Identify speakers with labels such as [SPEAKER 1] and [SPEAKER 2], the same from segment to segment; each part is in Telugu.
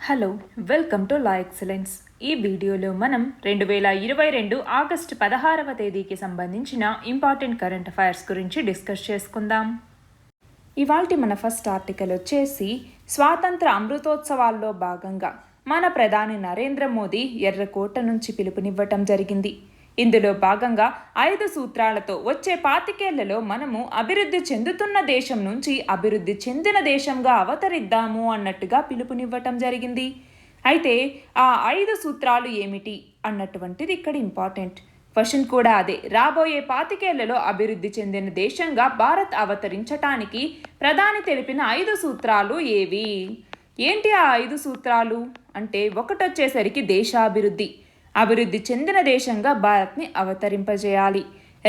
[SPEAKER 1] Hello, welcome to law excellence. ఈ వీడియోలో మనం 2022 ఆగస్టు 16వ తేదీకి సంబంధించిన ఇంపార్టెంట్ కరెంట్ అఫైర్స్ గురించి డిస్కస్ చేసుకుందాం. ఇవాల్టి మన ఫస్ట్ ఆర్టికల్ వచ్చేసి స్వాతంత్ర అమృతోత్సవాల్లో భాగంగా మన ప్రధాని నరేంద్ర మోదీ ఎర్రకోట నుంచి పిలుపునివ్వటం జరిగింది. ఇందులో భాగంగా 5 సూత్రాలతో వచ్చే 25 ఏళ్లలో మనము అభివృద్ధి చెందుతున్న దేశం నుంచి అభివృద్ధి చెందిన దేశంగా అవతరిద్దాము అన్నట్టుగా పిలుపునివ్వటం జరిగింది. అయితే ఆ 5 సూత్రాలు ఏమిటి అన్నటువంటిది ఇక్కడ ఇంపార్టెంట్. క్వశ్చన్ కూడా అదే. రాబోయే 25 ఏళ్లలో అభివృద్ధి చెందిన దేశంగా భారత్ అవతరించటానికి ప్రధాని తెలిపిన 5 సూత్రాలు ఏవి? ఏంటి ఆ 5 సూత్రాలు అంటే, ఒకటొచ్చేసరికి దేశాభివృద్ధి. అభివృద్ధి చెందిన దేశంగా భారత్ని అవతరింపజేయాలి.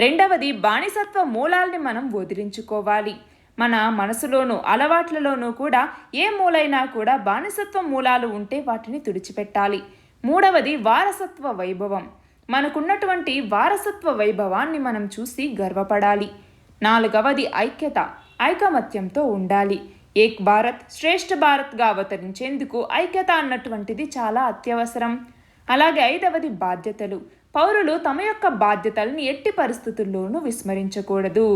[SPEAKER 1] రెండవది, బానిసత్వ మూలాల్ని మనం వదిలించుకోవాలి. మన మనసులోనూ అలవాట్లలోనూ కూడా ఏ మూలైనా కూడా బానిసత్వ మూలాలు ఉంటే వాటిని తుడిచిపెట్టాలి. మూడవది, వారసత్వ వైభవం. మనకున్నటువంటి వారసత్వ వైభవాన్ని మనం చూసి గర్వపడాలి. నాలుగవది, ఐక్యత. ఐకమత్యంతో ఉండాలి. ఏక్ భారత్ శ్రేష్ఠ భారత్గా అవతరించేందుకు ఐక్యత అన్నటువంటిది చాలా అత్యవసరం. అలాగే ఐదవది, బాధ్యతలు. పౌరులు తమ యొక్క బాధ్యతల్ని ఎట్టి పరిస్థితుల్లోనూ విస్మరించకూడదు.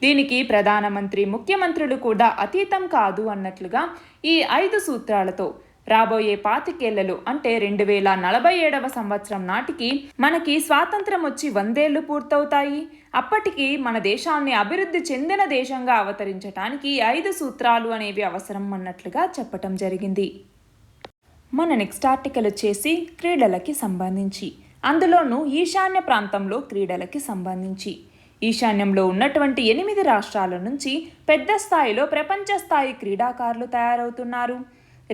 [SPEAKER 1] దీనికి ప్రధానమంత్రి, ముఖ్యమంత్రులు కూడా అతీతం కాదు అన్నట్లుగా ఈ 5 సూత్రాలతో రాబోయే 25 ఏళ్లలో అంటే 2047వ సంవత్సరం నాటికి మనకి స్వాతంత్రం వచ్చి 100 ఏళ్లు పూర్తవుతాయి. అప్పటికి మన దేశాన్ని అభివృద్ధి చెందిన దేశంగా అవతరించడానికి 5 సూత్రాలు అనేవి అవసరం అన్నట్లుగా చెప్పటం జరిగింది. మన నెక్స్ట్ ఆర్టికల్ వచ్చేసి క్రీడలకి సంబంధించి, అందులోనూ ఈశాన్య ప్రాంతంలో క్రీడలకి సంబంధించి. ఈశాన్యంలో ఉన్నటువంటి 8 రాష్ట్రాల నుంచి పెద్ద స్థాయిలో ప్రపంచ స్థాయి క్రీడాకారులు తయారవుతున్నారు.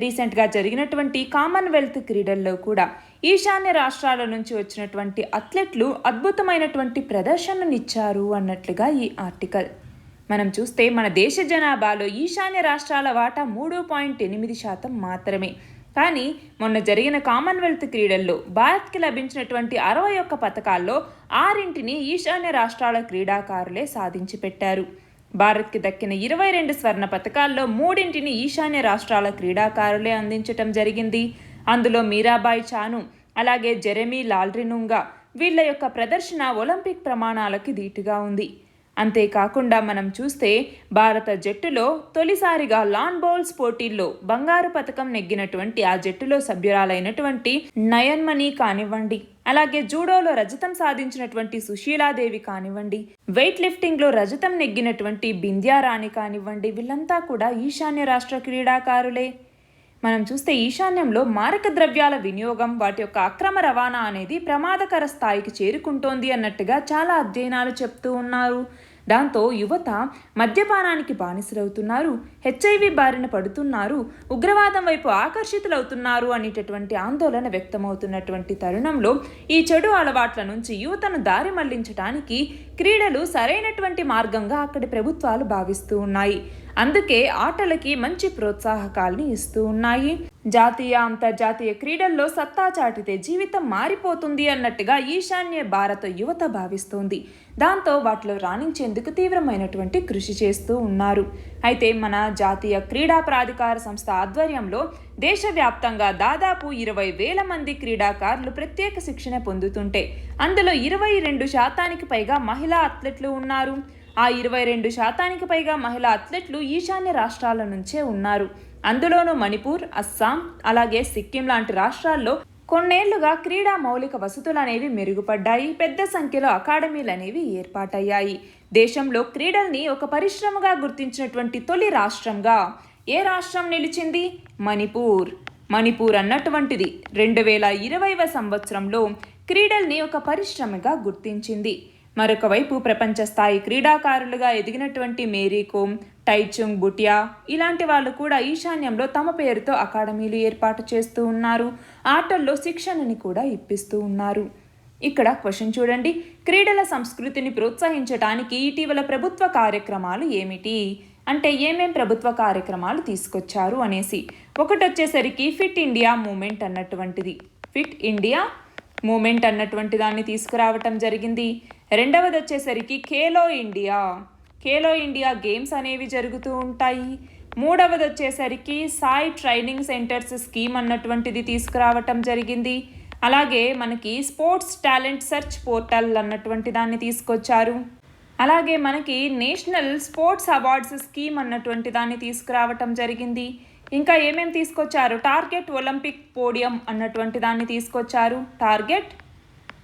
[SPEAKER 1] రీసెంట్గా జరిగినటువంటి కామన్వెల్త్ క్రీడల్లో కూడా ఈశాన్య రాష్ట్రాల నుంచి వచ్చినటువంటి అథ్లెట్లు అద్భుతమైనటువంటి ప్రదర్శననిచ్చారు అన్నట్లుగా ఈ ఆర్టికల్. మనం చూస్తే మన దేశ జనాభాలో ఈశాన్య రాష్ట్రాల వాటా 3.8% మాత్రమే. కానీ మొన్న జరిగిన కామన్వెల్త్ క్రీడల్లో భారత్కి లభించినటువంటి 61 పథకాల్లో 6ని ఈశాన్య రాష్ట్రాల క్రీడాకారులే సాధించి పెట్టారు. భారత్కి దక్కిన 22 స్వర్ణ పథకాల్లో 3ని ఈశాన్య రాష్ట్రాల క్రీడాకారులే అందించటం జరిగింది. అందులో మీరాబాయి చాను, అలాగే జెరెమీ లాల్రినుంగా వీళ్ళ యొక్క ప్రదర్శన ఒలింపిక్ ప్రమాణాలకి ధీటుగా ఉంది. అంతేకాకుండా మనం చూస్తే భారత జట్టులో తొలిసారిగా లాన్ బౌల్స్ పోటీల్లో బంగారు పథకం నెగ్గినటువంటి ఆ జట్టులో సభ్యురాలైనటువంటి నయన్మణి కానివ్వండి, అలాగే జూడోలో రజతం సాధించినటువంటి సుశీలాదేవి కానివ్వండి, వెయిట్ లిఫ్టింగ్లో రజతం నెగ్గినటువంటి బింద్యారాణి కానివ్వండి, వీళ్ళంతా కూడా ఈశాన్య రాష్ట్ర క్రీడాకారులే. మనం చూస్తే ఈశాన్యంలో మారక ద్రవ్యాల వినియోగం, వాటి యొక్క అక్రమ రవాణా అనేది ప్రమాదకర స్థాయికి చేరుకుంటోంది అన్నట్టుగా చాలా అధ్యయనాలు చెప్తూ ఉన్నారు. దాంతో యువత మద్యపానానికి బానిసలవుతున్నారు, హెచ్ఐవి బారిన పడుతున్నారు, ఉగ్రవాదం వైపు ఆకర్షితులవుతున్నారు అనేటటువంటి ఆందోళన వ్యక్తమవుతున్నటువంటి తరుణంలో ఈ చెడు అలవాట్ల నుంచి యువతను దారి మళ్లించడానికి క్రీడలు సరైనటువంటి మార్గంగా అక్కడి ప్రభుత్వాలు భావిస్తూ ఉన్నాయి. అందుకే ఆటలకి మంచి ప్రోత్సాహకాల్ని ఇస్తూ ఉన్నాయి. జాతీయ, అంతర్జాతీయ క్రీడల్లో సత్తా చాటితే జీవితం మారిపోతుంది అన్నట్టుగా ఈశాన్య భారత యువత భావిస్తోంది. దాంతో వాటిలో రాణించేందుకు తీవ్రమైనటువంటి కృషి చేస్తూ ఉన్నారు. అయితే మన జాతీయ క్రీడా ప్రాధికార సంస్థ ఆధ్వర్యంలో దేశవ్యాప్తంగా దాదాపు 20,000 మంది క్రీడాకారులు ప్రత్యేక శిక్షణ పొందుతుంటే అందులో 22% పైగా మహిళా అథ్లెట్లు ఉన్నారు. ఆ 22% పైగా మహిళా అథ్లెట్లు ఈశాన్య రాష్ట్రాల నుంచే ఉన్నారు. అందులోనూ మణిపూర్, అస్సాం, అలాగే సిక్కిం లాంటి రాష్ట్రాల్లో కొన్నేళ్లుగా క్రీడా మౌలిక వసతులు అనేవి మెరుగుపడ్డాయి. పెద్ద సంఖ్యలో అకాడమీలు అనేవి ఏర్పాటయ్యాయి. దేశంలో క్రీడల్ని ఒక పరిశ్రమగా గుర్తించినటువంటి తొలి రాష్ట్రంగా ఏ రాష్ట్రం నిలిచింది? మణిపూర్. మణిపూర్ అన్నటువంటిది 2020వ సంవత్సరంలో క్రీడల్ని ఒక పరిశ్రమగా గుర్తించింది. మరొక వైపు ప్రపంచ స్థాయి క్రీడాకారులుగా ఎదిగినటువంటి మేరీ కోమ్, టైచుంగ్ బుటియా ఇలాంటి వాళ్ళు కూడా ఈశాన్యంలో తమ పేరుతో అకాడమీలు ఏర్పాటు చేస్తూ ఉన్నారు. ఆటల్లో శిక్షణని కూడా ఇప్పిస్తూ ఉన్నారు. ఇక్కడ క్వశ్చన్ చూడండి. క్రీడల సంస్కృతిని ప్రోత్సహించడానికి ఇటీవల ప్రభుత్వ కార్యక్రమాలు ఏమిటి అంటే, ఏమేం ప్రభుత్వ కార్యక్రమాలు తీసుకొచ్చారు అనేసి. ఒకటొచ్చేసరికి ఫిట్ ఇండియా మూమెంట్ అన్నటువంటిది, ఫిట్ ఇండియా మూమెంట్ అన్నటువంటి దాన్ని తీసుకురావటం జరిగింది. రెండవది వచ్చేసరికి ఖేలో ఇండియా గేమ్స్ అనేవి జరుగుతూ ఉంటాయి. మూడవది వచ్చేసరికి సాయి ట్రైనింగ్ సెంటర్స్ స్కీమ్ అన్నటువంటిది తీసుకురావటం జరిగింది. అలాగే మనకి స్పోర్ట్స్ టాలెంట్ సెర్చ్ పోర్టల్ అన్నటువంటి దాన్ని తీసుకొచ్చారు. అలాగే మనకి నేషనల్ స్పోర్ట్స్ అవార్డ్స్ స్కీమ్ అన్నటువంటి దాన్ని తీసుకురావటం జరిగింది. ఇంకా ఏమేమి తీసుకొచ్చారు? టార్గెట్ ఒలింపిక్ పోడియం అన్నటువంటి దాన్ని తీసుకొచ్చారు. టార్గెట్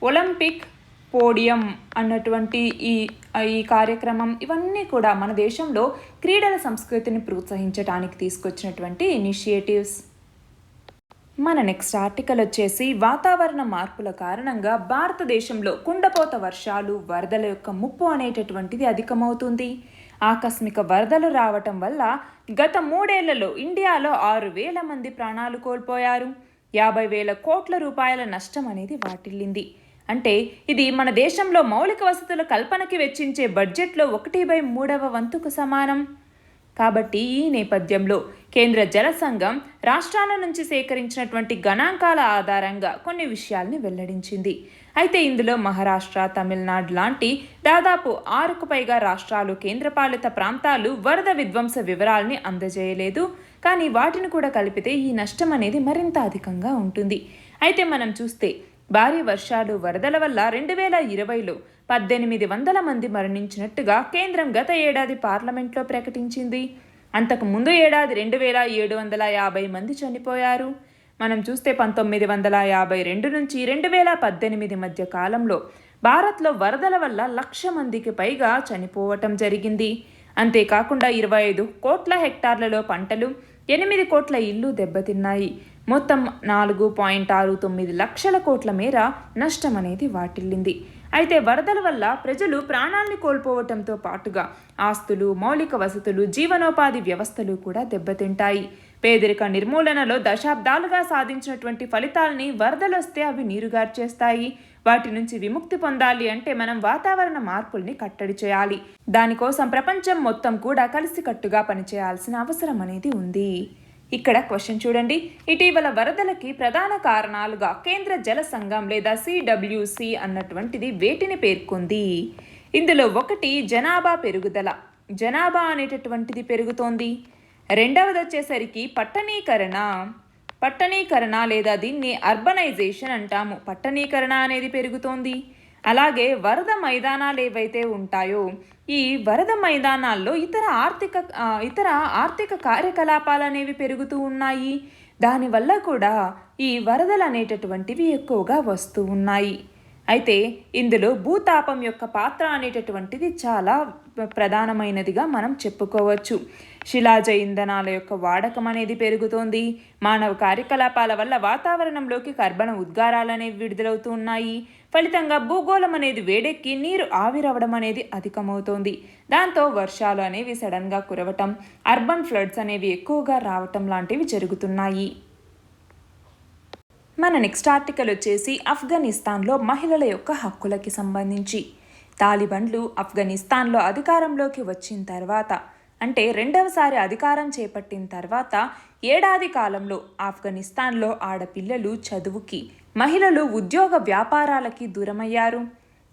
[SPEAKER 1] ఒలింపిక్ పోడియం అన్నటువంటి ఈ కార్యక్రమం, ఇవన్నీ కూడా మన దేశంలో క్రీడల సంస్కృతిని ప్రోత్సహించడానికి తీసుకొచ్చినటువంటి ఇనిషియేటివ్స్. మన నెక్స్ట్ ఆర్టికల్ వచ్చేసి వాతావరణ మార్పుల కారణంగా భారతదేశంలో కుండపోత వర్షాలు, వరదల యొక్క ముప్పు అనేటటువంటిది అధికమవుతుంది. ఆకస్మిక వరదలు రావటం వల్ల గత 3 ఏళ్లలో ఇండియాలో 6,000 మంది ప్రాణాలు కోల్పోయారు. 50,000 కోట్ల రూపాయల నష్టం అనేది వాటిల్లింది. అంటే ఇది మన దేశంలో మౌలిక వసతుల కల్పనకి వెచ్చించే బడ్జెట్లో 1/3 వంతుకు సమానం. కాబట్టి ఈ నేపథ్యంలో కేంద్ర జల సంఘం రాష్ట్రాల నుంచి సేకరించినటువంటి గణాంకాల ఆధారంగా కొన్ని విషయాల్ని వెల్లడించింది. అయితే ఇందులో మహారాష్ట్ర, తమిళనాడు లాంటి దాదాపు 6కు పైగా రాష్ట్రాలు, కేంద్రపాలిత ప్రాంతాలు వరద విధ్వంస వివరాల్ని అందజేయలేదు. కానీ వాటిని కూడా కలిపితే ఈ నష్టం అనేది మరింత అధికంగా ఉంటుంది. అయితే మనం చూస్తే భారీ వర్షాలు, వరదల వల్ల 2020లో 1,800 మంది మరణించినట్టుగా కేంద్రం గత ఏడాది పార్లమెంట్లో ప్రకటించింది. అంతకు ముందు ఏడాది 2,750 మంది చనిపోయారు. మనం చూస్తే 1952 నుంచి 2018 మధ్య కాలంలో భారత్లో వరదల వల్ల 1,00,000 మందికి పైగా చనిపోవటం జరిగింది. అంతేకాకుండా 25 కోట్ల హెక్టార్లలో పంటలు, 8 కోట్ల ఇళ్లు దెబ్బతిన్నాయి. మొత్తం 4.69 లక్షల కోట్ల మేర నష్టం అనేది వాటిల్లింది. అయితే వరదల వల్ల ప్రజలు ప్రాణాల్ని కోల్పోవటంతో పాటుగా ఆస్తులు, మౌలిక వసతులు, జీవనోపాధి వ్యవస్థలు కూడా దెబ్బతింటాయి. పేదరిక నిర్మూలనలో దశాబ్దాలుగా సాధించినటువంటి ఫలితాల్ని వరదలొస్తే అవి నీరుగార్చేస్తాయి. వాటి నుంచి విముక్తి పొందాలి అంటే మనం వాతావరణ మార్పుల్ని కట్టడి చేయాలి. దానికోసం ప్రపంచం మొత్తం కూడా కలిసికట్టుగా పనిచేయాల్సిన అవసరం అనేది ఉంది. ఇక్కడ క్వశ్చన్ చూడండి. ఇటీవల వరదలకి ప్రధాన కారణాలుగా కేంద్ర జల సంఘం లేదా CWC అన్నటువంటిది వేటిని పేర్కొంది? ఇందులో 1 జనాభా పెరుగుదల, జనాభా అనేటటువంటిది పెరుగుతోంది. రెండవది వచ్చేసరికి పట్టణీకరణ లేదా దీన్ని అర్బనైజేషన్ అంటాము. పట్టణీకరణ అనేది పెరుగుతోంది. అలాగే వరద మైదానాలు ఏవైతే ఉంటాయో ఈ వరద మైదానాల్లో ఇతర ఆర్థిక కార్యకలాపాలు అనేవి పెరుగుతూ ఉన్నాయి. దానివల్ల కూడా ఈ వరదలు అనేటటువంటివి ఎక్కువగా వస్తూ ఉన్నాయి. అయితే ఇందులో భూతాపం యొక్క పాత్ర అనేటటువంటిది చాలా ప్రధానమైనదిగా మనం చెప్పుకోవచ్చు. శిలాజ ఇంధనాల యొక్క వాడకం అనేది పెరుగుతోంది. మానవ కార్యకలాపాల వల్ల వాతావరణంలోకి కర్బన ఉద్గారాలు అనేవి విడుదలవుతూ ఉన్నాయి. ఫలితంగా భూగోళం అనేది వేడెక్కి నీరు ఆవిరవడం అనేది అధికమవుతోంది. దాంతో వర్షాలు అనేవి సడన్గా కురవటం, అర్బన్ ఫ్లడ్స్ అనేవి ఎక్కువగా రావటం లాంటివి జరుగుతున్నాయి. మన నెక్స్ట్ ఆర్టికల్ వచ్చేసి ఆఫ్ఘనిస్తాన్లో మహిళల యొక్క హక్కులకి సంబంధించి. తాలిబన్లు ఆఫ్ఘనిస్తాన్లో అధికారంలోకి వచ్చిన తర్వాత, అంటే రెండవసారి అధికారం చేపట్టిన తర్వాత ఏడాది కాలంలో ఆఫ్ఘనిస్తాన్లో ఆడపిల్లలు చదువుకి, మహిళలు ఉద్యోగ వ్యాపారాలకి దూరమయ్యారు.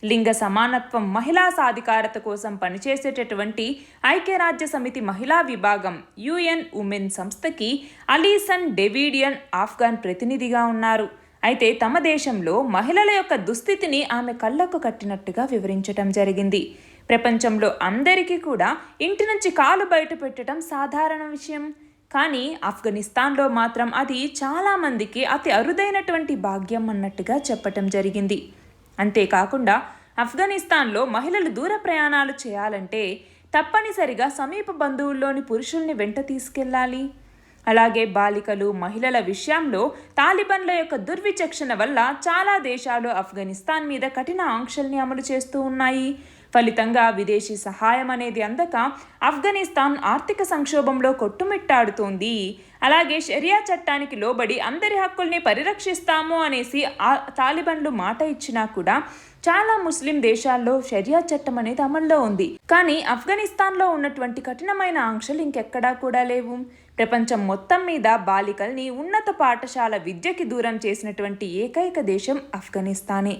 [SPEAKER 1] లింగ సమానత్వం, మహిళా సాధికారత కోసం పనిచేసేటటువంటి ఐక్యరాజ్య సమితి మహిళా విభాగం UN ఉమెన్ సంస్థకి అలీసన్ డేవిడియన్ ఆఫ్ఘన్ ప్రతినిధిగా ఉన్నారు. అయితే తమ దేశంలో మహిళల యొక్క దుస్థితిని ఆమె కళ్ళకు కట్టినట్టుగా వివరించటం జరిగింది. ప్రపంచంలో అందరికీ కూడా ఇంటి నుంచి కాలు బయట పెట్టడం సాధారణ విషయం. కానీ ఆఫ్ఘనిస్తాన్లో మాత్రం అది చాలామందికి అతి అరుదైనటువంటి భాగ్యం అన్నట్టుగా చెప్పటం జరిగింది. అంతేకాకుండా ఆఫ్ఘనిస్తాన్లో మహిళలు దూర ప్రయాణాలు చేయాలంటే తప్పనిసరిగా సమీప బంధువుల్లోని పురుషుల్ని వెంట తీసుకెళ్లాలి. అలాగే బాలికలు, మహిళల విషయంలో తాలిబన్ల యొక్క దుర్విచక్షణ వల్ల చాలా దేశాలు ఆఫ్ఘనిస్తాన్ మీద కఠిన ఆంక్షల్ని అమలు చేస్తూ ఉన్నాయి. ఫలితంగా విదేశీ సహాయం అనేది అందక ఆఫ్ఘనిస్తాన్ ఆర్థిక సంక్షోభంలో కొట్టుమిట్టాడుతోంది. అలాగే షరియా చట్టానికి లోబడి అందరి హక్కుల్ని పరిరక్షిస్తాము అనేసి తాలిబన్లు మాట ఇచ్చినా కూడా చాలా ముస్లిం దేశాల్లో షరియా చట్టం అనేది అమల్లో ఉంది. కానీ ఆఫ్ఘనిస్తాన్లో ఉన్నటువంటి కఠినమైన ఆంక్షలు ఇంకెక్కడా కూడా లేవు. ప్రపంచం మొత్తం మీద బాలికల్ని ఉన్నత పాఠశాల విద్యకి దూరం చేసినటువంటి ఏకైక దేశం ఆఫ్ఘనిస్తానే.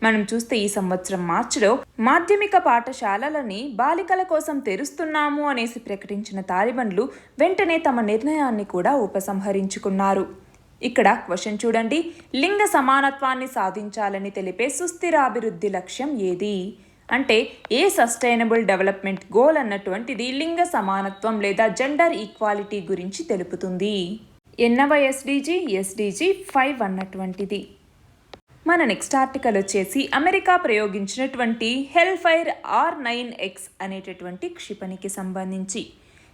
[SPEAKER 1] మనం చూస్తే ఈ సంవత్సరం మార్చిలో మాధ్యమిక పాఠశాలలని బాలికల కోసం తెరుస్తున్నాము అనేసి ప్రకటించిన తాలిబన్లు వెంటనే తమ నిర్ణయాన్ని కూడా ఉపసంహరించుకున్నారు. ఇక్కడ క్వశ్చన్ చూడండి, లింగ సమానత్వాన్ని సాధించాలని తెలిపే సుస్థిరాభివృద్ధి లక్ష్యం ఏది అంటే ఏ సస్టైనబుల్ డెవలప్మెంట్ గోల్ అన్నటువంటిది లింగ సమానత్వం లేదా జెండర్ ఈక్వాలిటీ గురించి తెలుపుతుంది. ఎన్నవ ఎస్డిజి 5 అన్నటువంటిది. మన నెక్స్ట్ ఆర్టికల్ వచ్చేసి అమెరికా ప్రయోగించినటువంటి హెల్ఫైర్ R9X అనేటటువంటి క్షిపణికి సంబంధించి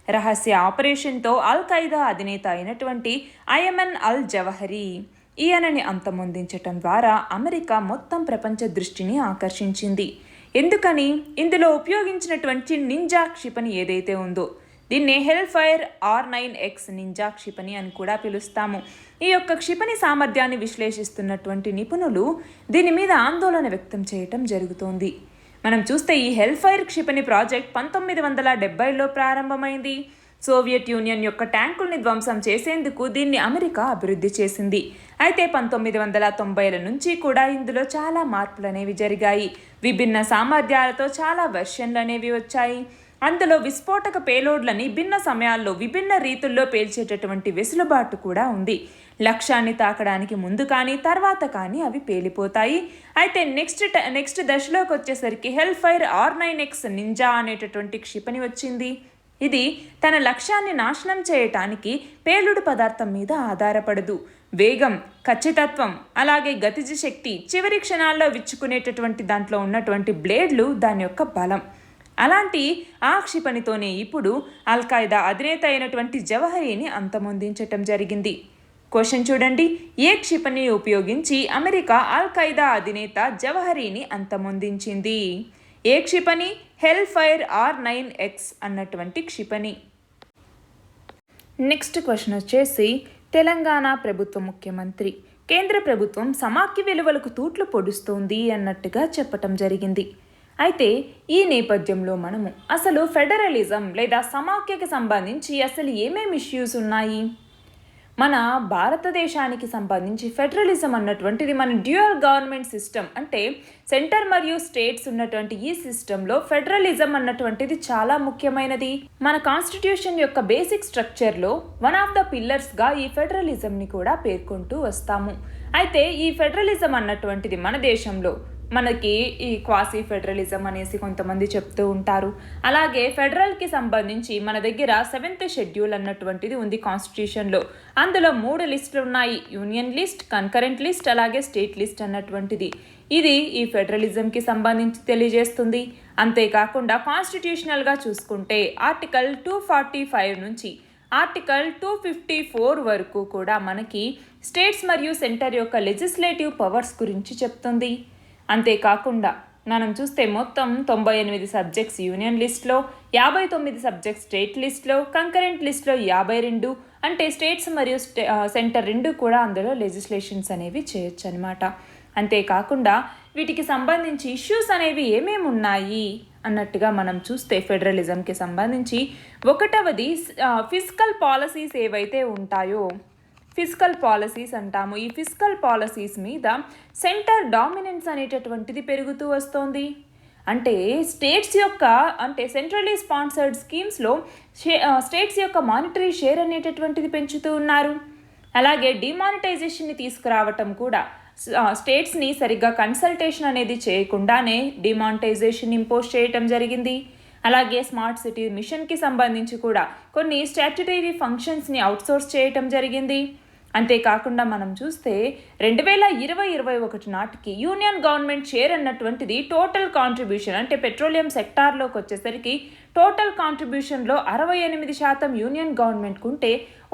[SPEAKER 1] రహస్య ఆపరేషన్తో అల్ ఖైదా అధినేత అయినటువంటి అయమన్ అల్ జవహరీ ఈయనని అంతమొందించటం ద్వారా అమెరికా మొత్తం ప్రపంచ దృష్టిని ఆకర్షించింది. ఎందుకని? ఇందులో ఉపయోగించినటువంటి నింజా క్షిపణి ఏదైతే ఉందో దీన్ని హెల్ఫైర్ R9X నింజా క్షిపణి అని కూడా పిలుస్తాము. ఈ యొక్క క్షిపణి సామర్థ్యాన్ని విశ్లేషిస్తున్నటువంటి నిపుణులు దీని మీద ఆందోళన వ్యక్తం చేయటం జరుగుతోంది. మనం చూస్తే ఈ హెల్ఫైర్ క్షిపణి ప్రాజెక్ట్ 1970లో ప్రారంభమైంది. సోవియట్ యూనియన్ యొక్క ట్యాంకుల్ని ధ్వంసం చేసేందుకు దీన్ని అమెరికా అభివృద్ధి చేసింది. అయితే 1990ల నుంచి కూడా ఇందులో చాలా మార్పులు అనేవి జరిగాయి. విభిన్న సామర్థ్యాలతో చాలా వెర్షన్లు అనేవి వచ్చాయి. అందులో విస్ఫోటక పేలోడ్లని భిన్న సమయాల్లో విభిన్న రీతుల్లో పేల్చేటటువంటి వెసులుబాటు కూడా ఉంది. లక్ష్యాన్ని తాకడానికి ముందు కానీ తర్వాత కానీ అవి పేలిపోతాయి. అయితే నెక్స్ట్ దశలోకి వచ్చేసరికి హెల్ఫైర్ R9X నింజా అనేటటువంటి క్షిపణి వచ్చింది. ఇది తన లక్ష్యాన్ని నాశనం చేయటానికి పేలుడు పదార్థం మీద ఆధారపడదు. వేగం, ఖచ్చితత్వం, అలాగే గతిజ శక్తి, చివరి క్షణాల్లో విచ్చుకునేటటువంటి దాంట్లో ఉన్నటువంటి బ్లేడ్లు దాని యొక్క బలం. అలాంటి ఆ క్షిపణితోనే ఇప్పుడు అల్ ఖైదా అధినేత అయినటువంటి జవహరీని అంతమొందించటం జరిగింది. క్వశ్చన్ చూడండి, ఏ క్షిపణిని ఉపయోగించి అమెరికా అల్ ఖైదా అధినేత జవహరీని అంతమొందించింది? ఏ క్షిపణి? హెల్ఫైర్ R9X అన్నటువంటి క్షిపణి. నెక్స్ట్ క్వశ్చన్ వచ్చేసి, తెలంగాణ ప్రభుత్వ ముఖ్యమంత్రి కేంద్ర ప్రభుత్వం సమాఖ్య విలువలకు తూట్లు పొడుస్తోంది అన్నట్టుగా చెప్పటం జరిగింది. అయితే ఈ నేపథ్యంలో మనము అసలు ఫెడరలిజం లేదా సమాఖ్యకి సంబంధించి అసలు ఏమేమి ఇష్యూస్ ఉన్నాయి? మన భారతదేశానికి సంబంధించి ఫెడరలిజం అన్నటువంటిది మన డ్యూయల్ గవర్నమెంట్ సిస్టమ్, అంటే సెంటర్ మరియు స్టేట్స్ ఉన్నటువంటి ఈ సిస్టంలో ఫెడరలిజం అన్నటువంటిది చాలా ముఖ్యమైనది. మన కాన్స్టిట్యూషన్ యొక్క బేసిక్ స్ట్రక్చర్లో వన్ ఆఫ్ ద పిల్లర్స్గా ఈ ఫెడరలిజంని కూడా పేర్కొంటూ వస్తాము. అయితే ఈ ఫెడరలిజం అన్నటువంటిది మన దేశంలో మనకి ఈ క్వాసీ ఫెడరలిజం అనేసి కొంతమంది చెప్తూ ఉంటారు. అలాగే ఫెడరల్కి సంబంధించి మన దగ్గర 7th షెడ్యూల్ అన్నటువంటిది ఉంది కాన్స్టిట్యూషన్లో. అందులో 3 లిస్టులు ఉన్నాయి, యూనియన్ లిస్ట్, కన్కరెంట్ లిస్ట్, అలాగే స్టేట్ లిస్ట్ అన్నటువంటిది. ఇది ఈ ఫెడరలిజంకి సంబంధించి తెలియజేస్తుంది. అంతేకాకుండా కాన్స్టిట్యూషనల్గా చూసుకుంటే ఆర్టికల్ 245 నుంచి ఆర్టికల్ 254 వరకు కూడా మనకి స్టేట్స్ మరియు సెంటర్ యొక్క లెజిస్లేటివ్ పవర్స్ గురించి చెప్తుంది. అంతేకాకుండా మనం చూస్తే మొత్తం 98 సబ్జెక్ట్స్ యూనియన్ లిస్ట్లో, 59 సబ్జెక్ట్స్ స్టేట్ లిస్ట్లో, కంకరెంట్ లిస్ట్లో 52, అంటే స్టేట్స్ మరియు సెంటర్ 2 కూడా అందులో లెజిస్లేషన్స్ అనేవి చేయొచ్చు అనమాట. అంతేకాకుండా వీటికి సంబంధించి ఇష్యూస్ అనేవి ఏమేమి ఉన్నాయి అన్నట్టుగా మనం చూస్తే ఫెడరలిజంకి సంబంధించి 1వది ఫిస్కల్ పాలసీస్ ఏవైతే ఉంటాయో ఫిస్కల్ పాలసీస్ అంటాము. ఈ ఫిస్కల్ పాలసీస్ మీద సెంటర్ డామినెన్స్ అనేటటువంటిది పెరుగుతూ వస్తోంది. అంటే స్టేట్స్ యొక్క సెంట్రలీ స్పాన్సర్డ్ స్కీమ్స్లో స్టేట్స్ యొక్క మానిటరీ షేర్ అనేటటువంటిది పెంచుతూ ఉన్నారు. అలాగే డిమానిటైజేషన్ని తీసుకురావటం కూడా, స్టేట్స్ని సరిగ్గా కన్సల్టేషన్ అనేది చేయకుండానే డిమానిటైజేషన్ ఇంపోజ్ చేయటం జరిగింది. అలాగే స్మార్ట్ సిటీ మిషన్కి సంబంధించి కూడా కొన్ని స్టాట్యుటరీ ఫంక్షన్స్ని అవుట్సోర్స్ చేయటం జరిగింది. అంతేకాకుండా మనం చూస్తే 2020-21 నాటికి యూనియన్ గవర్నమెంట్ షేర్ అన్నటువంటిది టోటల్ కాంట్రిబ్యూషన్, అంటే పెట్రోలియం సెక్టార్లోకి వచ్చేసరికి టోటల్ కాంట్రిబ్యూషన్లో 68% యూనియన్ గవర్నమెంట్కు ఉంటే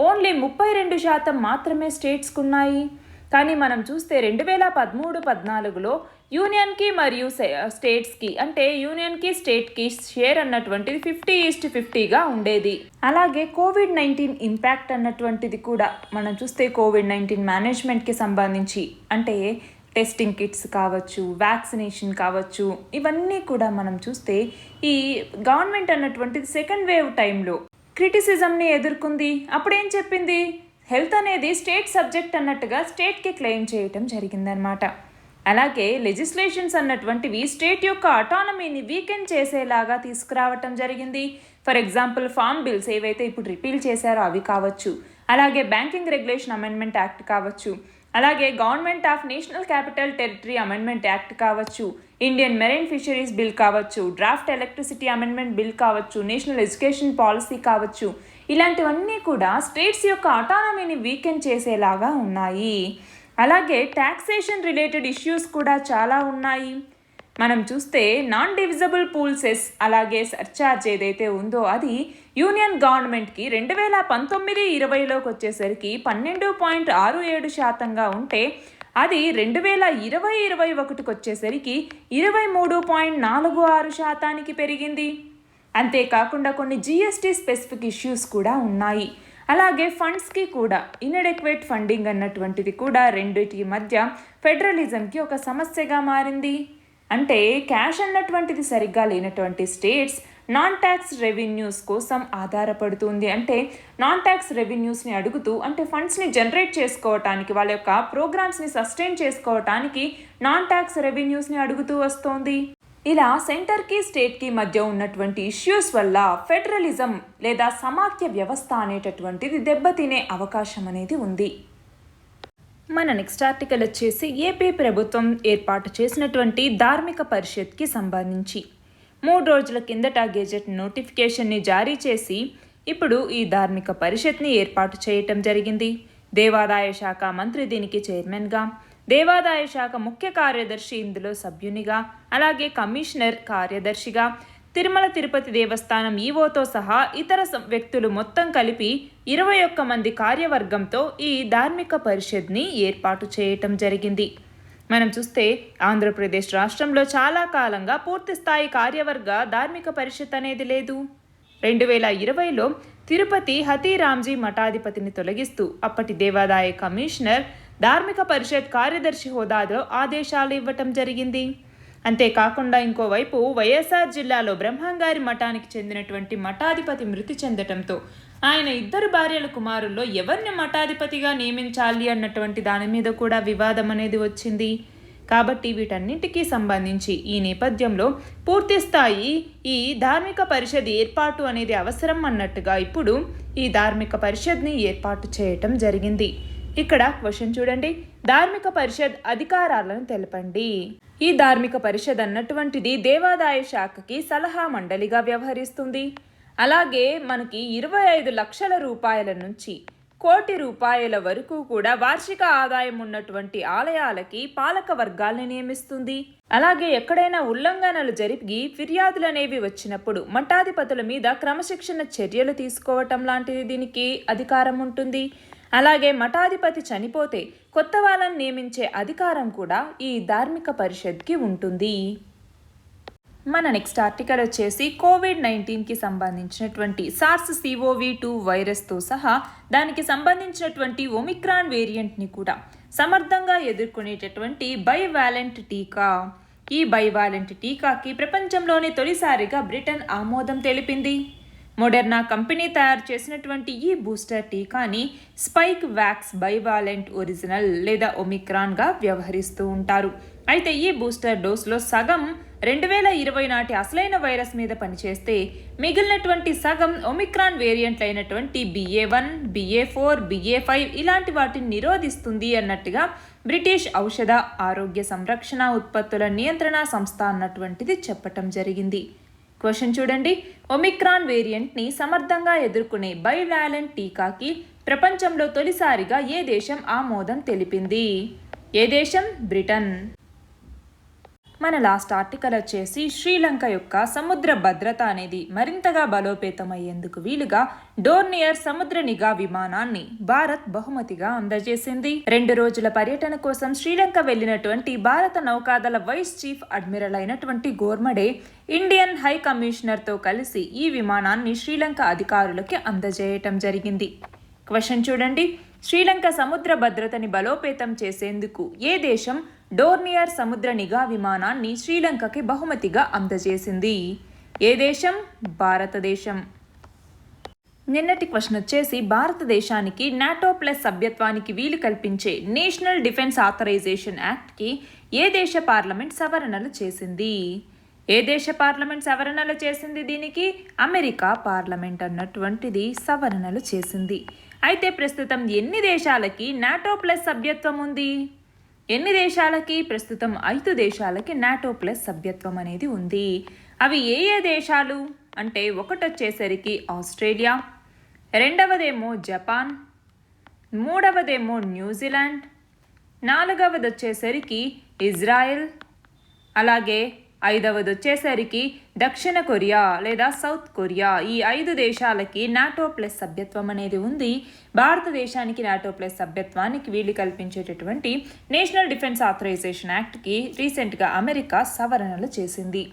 [SPEAKER 1] ఓన్లీ 32% మాత్రమే స్టేట్స్కు ఉన్నాయి. కానీ మనం చూస్తే 2013-14లో యూనియన్కి మరియు స్టేట్స్కి, అంటే యూనియన్కి స్టేట్కి షేర్ అన్నటువంటిది 50:50గా ఉండేది. అలాగే కోవిడ్-19 ఇంపాక్ట్ అన్నటువంటిది కూడా మనం చూస్తే కోవిడ్-19 మేనేజ్మెంట్కి సంబంధించి, అంటే టెస్టింగ్ కిట్స్ కావచ్చు, వ్యాక్సినేషన్ కావచ్చు, ఇవన్నీ కూడా మనం చూస్తే ఈ గవర్నమెంట్ అన్నటువంటిది సెకండ్ వేవ్ టైంలో క్రిటిసిజంని ఎదుర్కొంది. అప్పుడేం చెప్పింది? హెల్త్ అనేది స్టేట్ సబ్జెక్ట్ అన్నట్టుగా స్టేట్కి క్లెయిమ్ చేయటం జరిగిందనమాట. అలాగే లెజిస్లేషన్స్ అన్నటువంటివి స్టేట్ యొక్క అటానమీని వీకెండ్ చేసేలాగా తీసుకురావటం జరిగింది. ఫర్ ఎగ్జాంపుల్ ఫార్మ్ బిల్స్ ఏవైతే ఇప్పుడు రిపీల్ చేశారో అవి కావచ్చు, అలాగే బ్యాంకింగ్ రెగ్యులేషన్ అమెండ్మెంట్ యాక్ట్ కావచ్చు, అలాగే government of national capital territory amendment act కావచ్చు, ఇండియన్ మెరైన్ ఫిషరీస్ బిల్ కావచ్చు, డ్రాఫ్ట్ ఎలక్ట్రిసిటీ అమెండ్మెంట్ బిల్ కావచ్చు, నేషనల్ ఎడ్యుకేషన్ పాలసీ కావచ్చు, ఇలాంటివన్నీ కూడా స్టేట్స్ యొక్క అటానమీని వీకెండ్ చేసేలాగా ఉన్నాయి. అలాగే ట్యాక్సేషన్ రిలేటెడ్ ఇష్యూస్ కూడా చాలా ఉన్నాయి. మనం చూస్తే నాన్ డివిజబుల్ పూల్ సెస్ అలాగే సర్చార్జ్ ఏదైతే ఉందో అది యూనియన్ గవర్నమెంట్కి 2019-20లోకి వచ్చేసరికి 12.67% ఉంటే అది 2020-21కి వచ్చేసరికి 23.46% పెరిగింది. అంతేకాకుండా కొన్ని జిఎస్టీ స్పెసిఫిక్ ఇష్యూస్ కూడా ఉన్నాయి. అలాగే ఫండ్స్కి కూడా ఇన్అడెక్వేట్ ఫండింగ్ అన్నటువంటిది కూడా రెండిటి మధ్య ఫెడరలిజంకి ఒక సమస్యగా మారింది. అంటే క్యాష్ అన్నటువంటిది సరిగ్గా లేనటువంటి స్టేట్స్ నాన్ ట్యాక్స్ రెవెన్యూస్ కోసం ఆధారపడుతుంది. అంటే నాన్ ట్యాక్స్ రెవెన్యూస్ని అడుగుతూ, అంటే ఫండ్స్ని జనరేట్ చేసుకోవటానికి, వాళ్ళ యొక్క ప్రోగ్రామ్స్ని సస్టైన్ చేసుకోవటానికి నాన్ ట్యాక్స్ రెవెన్యూస్ని అడుగుతూ వస్తోంది. ఇలా సెంటర్కి స్టేట్కి మధ్య ఉన్నటువంటి ఇష్యూస్ వల్ల ఫెడరలిజం లేదా సమాఖ్య వ్యవస్థ అనేటటువంటిది దెబ్బతినే అవకాశం అనేది ఉంది. మన నెక్స్ట్ ఆర్టికల్ వచ్చేసి ఏపీ ప్రభుత్వం ఏర్పాటు చేసినటువంటి ధార్మిక పరిషత్కి సంబంధించి 3 రోజుల కిందట గెజెట్ నోటిఫికేషన్ని జారీ చేసి ఇప్పుడు ఈ ధార్మిక పరిషత్ని ఏర్పాటు చేయటం జరిగింది. దేవాదాయ శాఖ మంత్రి దీనికి చైర్మన్గా, దేవాదాయ శాఖ ముఖ్య కార్యదర్శి ఇందులో సభ్యునిగా, అలాగే కమిషనర్ కార్యదర్శిగా, తిరుమల తిరుపతి దేవస్థానం ఈవోతో సహా ఇతర వ్యక్తులు మొత్తం కలిపి 21 మంది కార్యవర్గంతో ఈ ధార్మిక పరిషత్ని ఏర్పాటు చేయటం జరిగింది. మనం చూస్తే ఆంధ్రప్రదేశ్ రాష్ట్రంలో చాలా కాలంగా పూర్తిస్థాయి కార్యవర్గ ధార్మిక పరిషత్ అనేది లేదు. 2020లో తిరుపతి హతీరాంజీ మఠాధిపతిని తొలగిస్తూ అప్పటి దేవాదాయ కమిషనర్ ధార్మిక పరిషత్ కార్యదర్శి హోదాలో ఆదేశాలు ఇవ్వటం జరిగింది. అంతేకాకుండా ఇంకోవైపు వైఎస్ఆర్ జిల్లాలో బ్రహ్మంగారి మఠానికి చెందినటువంటి మఠాధిపతి మృతి చెందటంతో ఆయన 2 భార్యల కుమారుల్లో ఎవరిని మఠాధిపతిగా నియమించాలి అన్నటువంటి దాని మీద కూడా వివాదం అనేది వచ్చింది. కాబట్టి వీటన్నింటికీ సంబంధించి ఈ నేపథ్యంలో పూర్తిస్థాయి ఈ ధార్మిక పరిషత్ ఏర్పాటు అనేది అవసరం అన్నట్టుగా ఇప్పుడు ఈ ధార్మిక పరిషత్ని ఏర్పాటు చేయటం జరిగింది. ఇక్కడ క్వశ్చన్ చూడండి, ధార్మిక పరిషత్ అధికారాలను తెలపండి. ఈ ధార్మిక పరిషత్ అన్నటువంటిది దేవాదాయ శాఖకి సలహా మండలిగా వ్యవహరిస్తుంది. అలాగే మనకి 25 లక్షల రూపాయల నుంచి 1 కోటి రూపాయల వరకు కూడా వార్షిక ఆదాయం ఉన్నటువంటి ఆలయాలకి పాలక వర్గాల్ని నియమిస్తుంది. అలాగే ఎక్కడైనా ఉల్లంఘనలు జరిగి ఫిర్యాదులు అనేవి వచ్చినప్పుడు మఠాధిపతుల మీద క్రమశిక్షణ చర్యలు తీసుకోవటం లాంటిది దీనికి అధికారం ఉంటుంది. అలాగే మఠాధిపతి చనిపోతే కొత్త వాళ్ళని నియమించే అధికారం కూడా ఈ ధార్మిక పరిషత్కి ఉంటుంది. మన నెక్స్ట్ ఆర్టికల్ వచ్చేసి కోవిడ్-19కి సంబంధించినటువంటి SARS-CoV-2 వైరస్తో సహా దానికి సంబంధించినటువంటి ఒమిక్రాన్ వేరియంట్ని కూడా సమర్థంగా ఎదుర్కొనేటటువంటి బైవాలెంట్ టీకా. ఈ బైవాలెంట్ టీకాకి ప్రపంచంలోనే తొలిసారిగా బ్రిటన్ ఆమోదం తెలిపింది. మోడెర్నా కంపెనీ తయారు చేసినటువంటి ఈ బూస్టర్ టీకాని స్పైక్ వ్యాక్స్ బైవాలెంట్ ఒరిజినల్ లేదా ఒమిక్రాన్గా వ్యవహరిస్తూ ఉంటారు. అయితే ఈ బూస్టర్ డోస్లో సగం 2020 నాటి అసలైన వైరస్ మీద పనిచేస్తే మిగిలినటువంటి సగం ఒమిక్రాన్ వేరియంట్లు అయినటువంటి BA.1, BA.4, BA.5 ఇలాంటి వాటిని నిరోధిస్తుంది అన్నట్టుగా బ్రిటిష్ ఔషధ ఆరోగ్య సంరక్షణ ఉత్పత్తుల నియంత్రణ సంస్థ అన్నటువంటిది చెప్పటం జరిగింది. క్వశ్చన్ చూడండి, ఒమిక్రాన్ వేరియంట్ని సమర్థంగా ఎదుర్కొనే బైవాలెంట్ టీకాకి ప్రపంచంలో తొలిసారిగా ఏ దేశం ఆమోదం తెలిపింది? ఏ దేశం? బ్రిటన్. మన లాస్ట్ ఆర్టికల్ వచ్చేసి శ్రీలంక యొక్క సముద్ర భద్రత అనేది మరింతగా బలోపేతమయ్యేందుకు వీలుగా డోర్నియర్ సముద్ర నిఘా విమానాన్ని భారత్ బహుమతిగా అందజేసింది. 2 రోజుల పర్యటన కోసం శ్రీలంక వెళ్లినటువంటి భారత నౌకాదళ వైస్ చీఫ్ అడ్మిరల్ అయినటువంటి గోర్మడే ఇండియన్ హై కమిషనర్తో కలిసి ఈ విమానాన్ని శ్రీలంక అధికారులకి అందజేయటం జరిగింది. క్వశ్చన్ చూడండి, శ్రీలంక సముద్ర భద్రతని బలోపేతం చేసేందుకు ఏ దేశం డోర్నియర్ సముద్ర నిఘా విమానాన్ని శ్రీలంకకి బహుమతిగా అందజేసింది? ఏ దేశం? భారతదేశం. నిన్నటి క్వశ్చన్ వచ్చేసి భారతదేశానికి నాటో ప్లస్ సభ్యత్వానికి వీలు కల్పించే నేషనల్ డిఫెన్స్ ఆథరైజేషన్ యాక్ట్కి ఏ దేశ పార్లమెంట్ సవరణలు చేసింది? ఏ దేశ పార్లమెంట్ సవరణలు చేసింది? దీనికి అమెరికా పార్లమెంట్ అన్నటువంటిది సవరణలు చేసింది. అయితే ప్రస్తుతం ఎన్ని దేశాలకి నాటో ప్లస్ సభ్యత్వం ఉంది? ఎన్ని దేశాలకి? ప్రస్తుతం 5 దేశాలకి నాటో ప్లస్ సభ్యత్వం అనేది ఉంది. అవి ఏ ఏ దేశాలు అంటే, ఒకటి వచ్చేసరికి ఆస్ట్రేలియా, రెండవదేమో జపాన్, మూడవదేమో న్యూజిలాండ్, నాలుగవది వచ్చేసరికి ఇజ్రాయెల్, అలాగే ఐదవది వచ్చేసరికి దక్షిణ కొరియా లేదా సౌత్ కొరియా. ఈ 5 దేశాలకి నాటో ప్లస్ సభ్యత్వం అనేది ఉంది. భారతదేశానికి నాటో ప్లస్ సభ్యత్వానికి వీలు కల్పించేటటువంటి నేషనల్ డిఫెన్స్ ఆథరైజేషన్ యాక్ట్కి రీసెంట్గా అమెరికా సవరణలు చేసింది.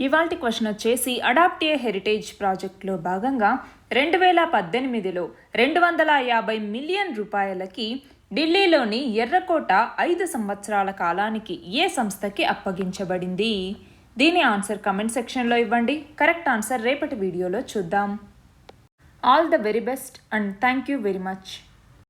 [SPEAKER 1] ఇవాల్టి క్వశ్చన్ వచ్చేసి అడాప్ట్ ఏ హెరిటేజ్ ప్రాజెక్టులో భాగంగా 2018లో 250 మిలియన్ రూపాయలకి ఢిల్లీలోని ఎర్రకోట 5 సంవత్సరాల కాలానికి ఏ సంస్థకి అప్పగించబడింది? దీని ఆన్సర్ కమెంట్ సెక్షన్లో ఇవ్వండి. కరెక్ట్ ఆన్సర్ రేపటి వీడియోలో చూద్దాం. All the very best and thank you very much.